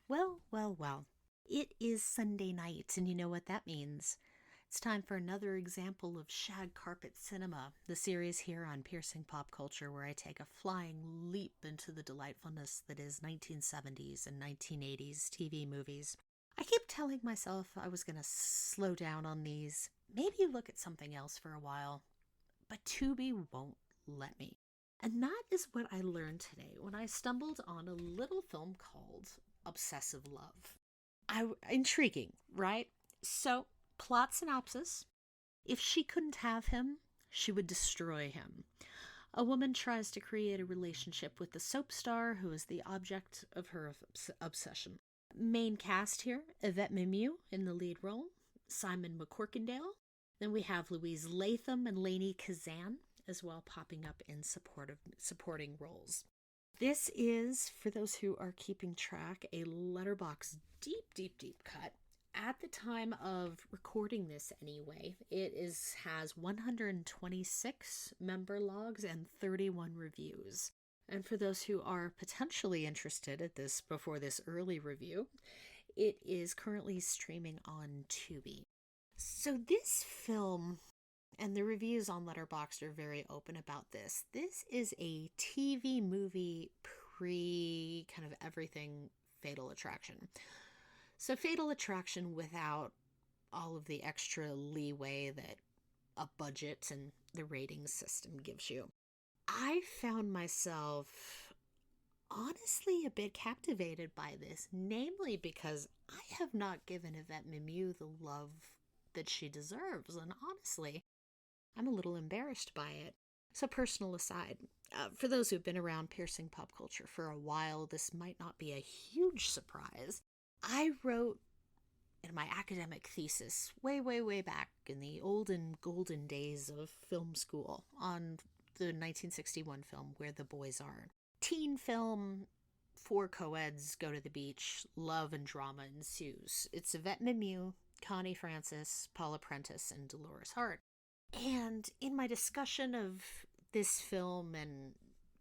Well, well, well. It is Sunday night, and you know what that means. It's time for another example of Shag Carpet Cinema, the series here on Piercing Pop Culture, where I take a flying leap into the delightfulness that is 1970s and 1980s TV movies. I keep telling myself I was going to slow down on these, maybe look at something else for a while, but Tubi won't let me. And that is what I learned today when I stumbled on a little film called Obsessive Love. Intriguing, right? So, plot synopsis: if she couldn't have him, she would destroy him. A woman tries to create a relationship with the soap star who is the object of her obsession. Main cast here: Yvette Mimieux in the lead role, Simon McCorkindale. Then we have Louise Latham and Lainey Kazan as well, popping up in supporting roles. This is, for those who are keeping track, a letterbox deep cut. At the time of recording this anyway, has 126 member logs and 31 reviews. And for those who are potentially interested at this before this early review, it is currently streaming on Tubi. So this film, and the reviews on Letterboxd are very open about this. This is a TV movie pre kind of everything Fatal Attraction. So Fatal Attraction without all of the extra leeway that a budget and the rating system gives you. I found myself honestly a bit captivated by this, namely because I have not given Yvette Mimieux the love that she deserves, and honestly, I'm a little embarrassed by it. So, personal aside, for those who've been around piercing pop culture for a while, this might not be a huge surprise. I wrote in my academic thesis way back in the olden golden days of film school on the 1961 film Where the Boys Are. Teen film, 4 co-eds go to the beach, love and drama ensues. It's Yvette Mimieux, Connie Francis, Paula Prentice, and Dolores Hart. And in my discussion of this film and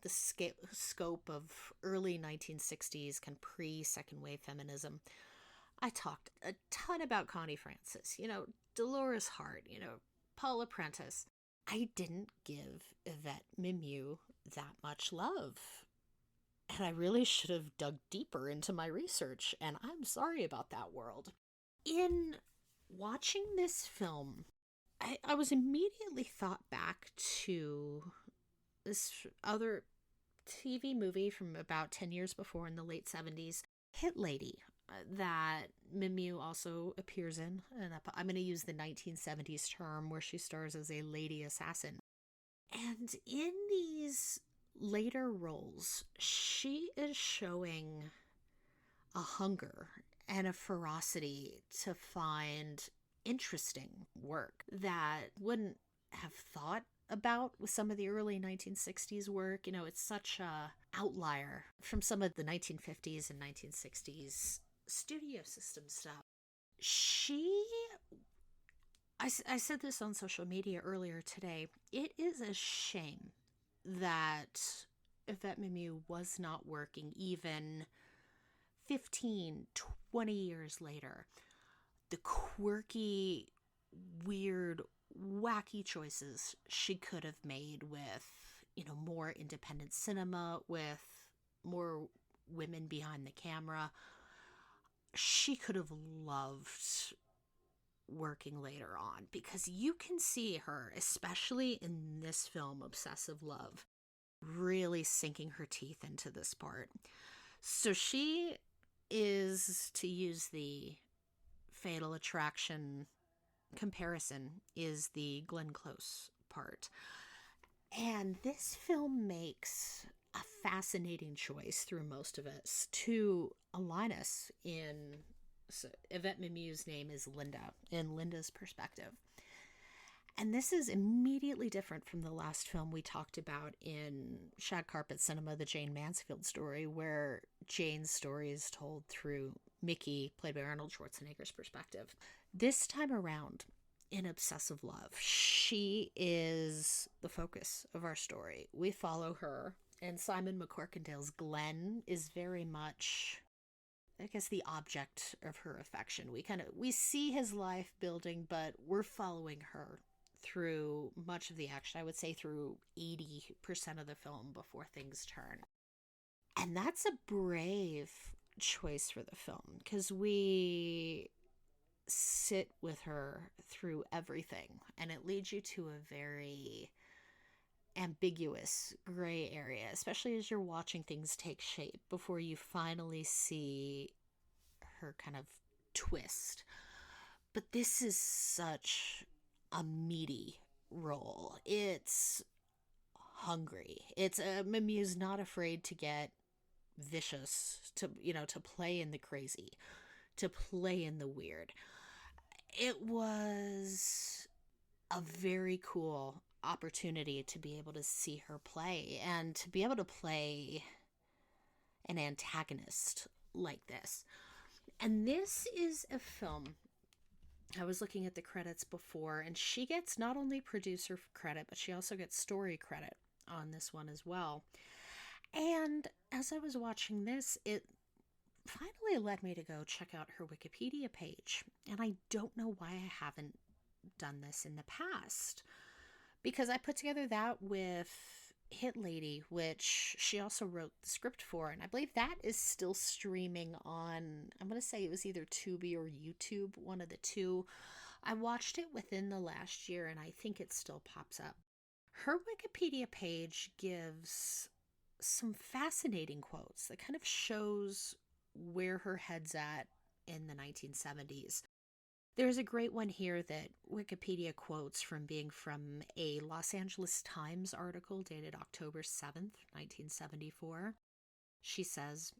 the scope of early 1960s kind of pre-second wave feminism, I talked a ton about Connie Francis, Dolores Hart, Paula Prentice. I didn't give Yvette Mimieux that much love. And I really should have dug deeper into my research, and I'm sorry about that, world. In watching this film, I was immediately thought back to this other TV movie from about 10 years before in the late 70s, Hit Lady, that Mimieux also appears in. And I'm going to use the 1970s term where she stars as a lady assassin. And in these later roles, she is showing a hunger and a ferocity to find interesting work that wouldn't have thought about with some of the early 1960s work. It's such a outlier from some of the 1950s and 1960s studio system stuff. I said this on social media earlier today. It is a shame that Yvette Mimieux was not working even 15, 20 years later. The quirky, weird, wacky choices she could have made with, more independent cinema, with more women behind the camera. She could have loved working later on, because you can see her, especially in this film, Obsessive Love, really sinking her teeth into this part. So she is, to use the Fatal Attraction comparison, is the Glenn Close part. And this film makes a fascinating choice through most of it to align us in. So Yvette Mimieux's name is Linda, in Linda's perspective. And this is immediately different from the last film we talked about in Shag Carpet Cinema, the Jane Mansfield story, where Jane's story is told through Mickey, played by Arnold Schwarzenegger's perspective. This time around, in Obsessive Love, she is the focus of our story. We follow her, and Simon McCorkindale's Glenn is very much I guess, the object of her affection. We see his life building, but we're following her through much of the action. I would say through 80% of the film before things turn. And that's a brave choice for the film because we sit with her through everything, and it leads you to a very ambiguous gray area, especially as you're watching things take shape before you finally see her kind of twist. But this is such a meaty role. It's hungry. It's Mimieux's not afraid to get vicious, to play in the crazy, to play in the weird. It was a very cool opportunity to be able to see her play and to be able to play an antagonist like this. And this is a film, I was looking at the credits before, and she gets not only producer credit, but she also gets story credit on this one as well. And as I was watching this, it finally led me to go check out her Wikipedia page. And I don't know why I haven't done this in the past, because I put together that with Hit Lady, which she also wrote the script for, and I believe that is still streaming on, I'm going to say it was either Tubi or YouTube, one of the two. I watched it within the last year, and I think it still pops up. Her Wikipedia page gives some fascinating quotes that kind of shows where her head's at in the 1970s. There's a great one here that Wikipedia quotes from being from a Los Angeles Times article dated October 7th, 1974. She says,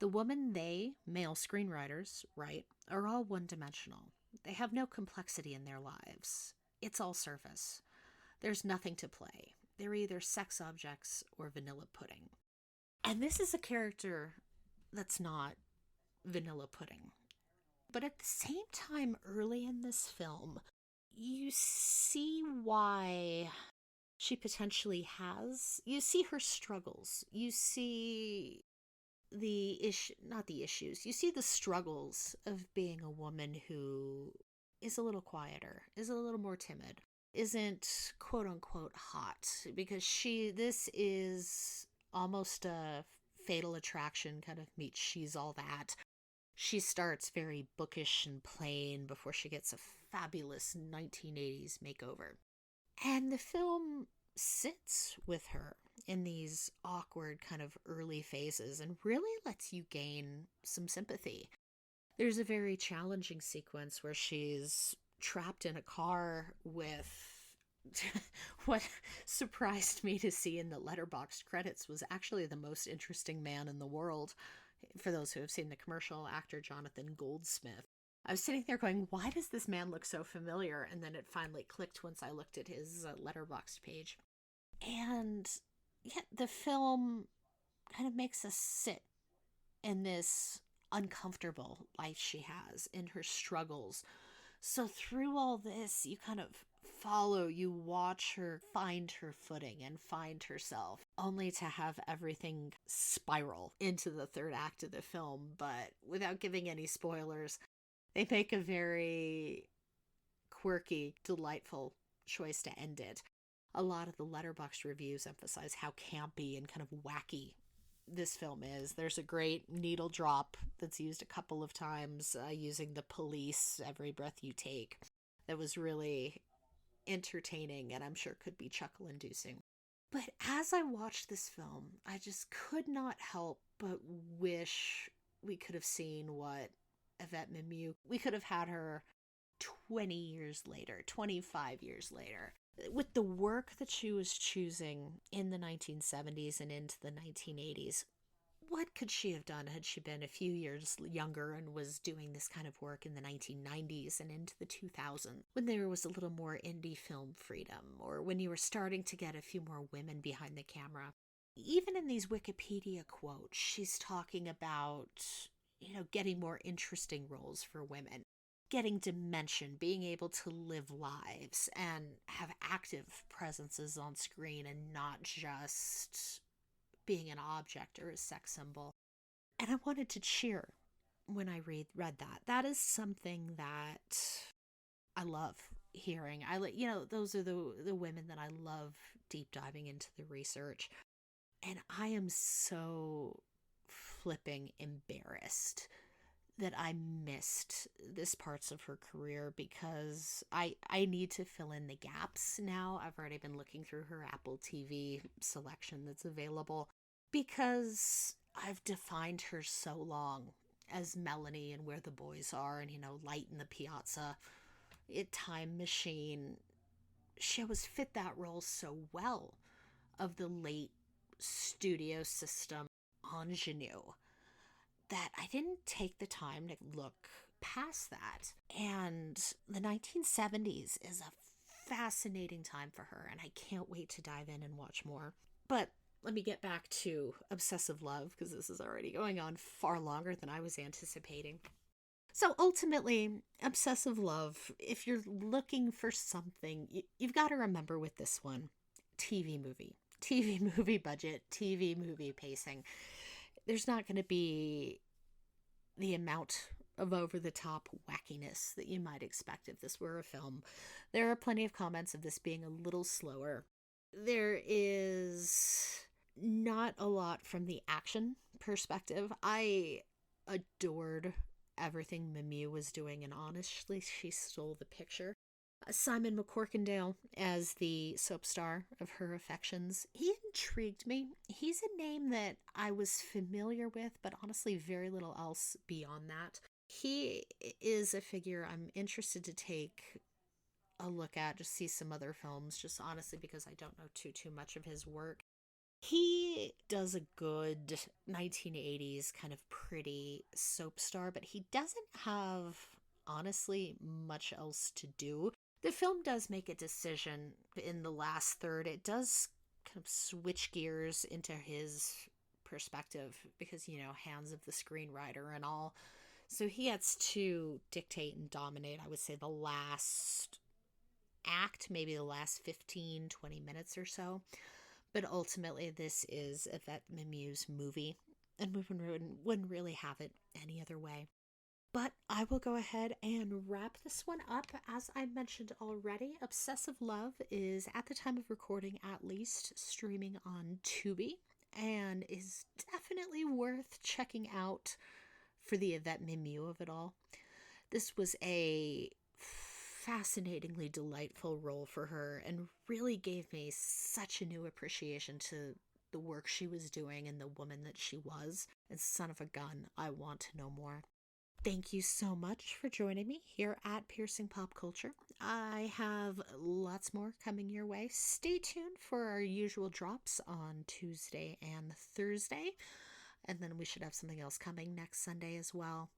"The women they, male screenwriters, write are all one-dimensional. They have no complexity in their lives. It's all surface. There's nothing to play. They're either sex objects or vanilla pudding." And this is a character that's not vanilla pudding. But at the same time, early in this film, you see why she potentially has. You see her struggles. You see not the issues. You see the struggles of being a woman who is a little quieter, is a little more timid, isn't quote unquote hot, because this is almost a Fatal Attraction kind of meets She's All That. She starts very bookish and plain before she gets a fabulous 1980s makeover. And the film sits with her in these awkward kind of early phases and really lets you gain some sympathy. There's a very challenging sequence where she's trapped in a car with what surprised me to see in the Letterboxd credits was actually the most interesting man in the world. For those who have seen the commercial, actor Jonathan Goldsmith. I was sitting there going, why does this man look so familiar? And then it finally clicked once I looked at his Letterboxd page. And yeah, the film kind of makes us sit in this uncomfortable life she has, in her struggles. So through all this, you kind of you watch her find her footing and find herself, only to have everything spiral into the third act of the film. But without giving any spoilers, they make a very quirky, delightful choice to end it. A lot of the Letterboxd reviews emphasize how campy and kind of wacky this film is. There's a great needle drop that's used a couple of times using the Police, Every Breath You Take. That was really entertaining and I'm sure could be chuckle inducing. But as I watched this film, I just could not help but wish we could have seen what Yvette Mimieux, we could have had her 20 years later, 25 years later. With the work that she was choosing in the 1970s and into the 1980s, what could she have done had she been a few years younger and was doing this kind of work in the 1990s and into the 2000s, when there was a little more indie film freedom, or when you were starting to get a few more women behind the camera? Even in these Wikipedia quotes, she's talking about, getting more interesting roles for women, getting dimension, being able to live lives and have active presences on screen and not just being an object or a sex symbol. And I wanted to cheer when I read that. That is something that I love hearing. Those are the women that I love deep diving into the research. And I am so flipping embarrassed that I missed this parts of her career because I need to fill in the gaps now. I've already been looking through her Apple TV selection that's available because I've defined her so long as Melanie and Where the Boys Are and, Light in the Piazza, Time Machine. She always fit that role so well of the late studio system ingenue that I didn't take the time to look past that. And the 1970s is a fascinating time for her, and I can't wait to dive in and watch more. But let me get back to Obsessive Love, because this is already going on far longer than I was anticipating. So ultimately, Obsessive Love, if you're looking for something, you've got to remember with this one, TV movie budget, TV movie pacing. There's not going to be the amount of over-the-top wackiness that you might expect if this were a film. There are plenty of comments of this being a little slower. There is not a lot from the action perspective. I adored everything Mimieux was doing, and honestly, she stole the picture. Simon McCorkindale as the soap star of her affections, he intrigued me. He's a name that I was familiar with, but honestly very little else beyond that. He is a figure I'm interested to take a look at, just see some other films, just honestly because I don't know too much of his work. He does a good 1980s kind of pretty soap star, but he doesn't have, honestly, much else to do. The film does make a decision in the last third. It does kind of switch gears into his perspective because, hands of the screenwriter and all. So he gets to dictate and dominate, I would say, the last act, maybe the last 15, 20 minutes or so. But ultimately, this is Yvette Mimieux's movie, and we wouldn't really have it any other way. But I will go ahead and wrap this one up. As I mentioned already, Obsessive Love is, at the time of recording at least, streaming on Tubi and is definitely worth checking out for the Yvette Mimieux of it all. This was a fascinatingly delightful role for her and really gave me such a new appreciation to the work she was doing and the woman that she was. And son of a gun, I want to know more. Thank you so much for joining me here at Piercing Pop Culture. I have lots more coming your way. Stay tuned for our usual drops on Tuesday and Thursday. And then we should have something else coming next Sunday as well.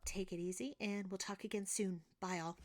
Take it easy, and we'll talk again soon. Bye, all.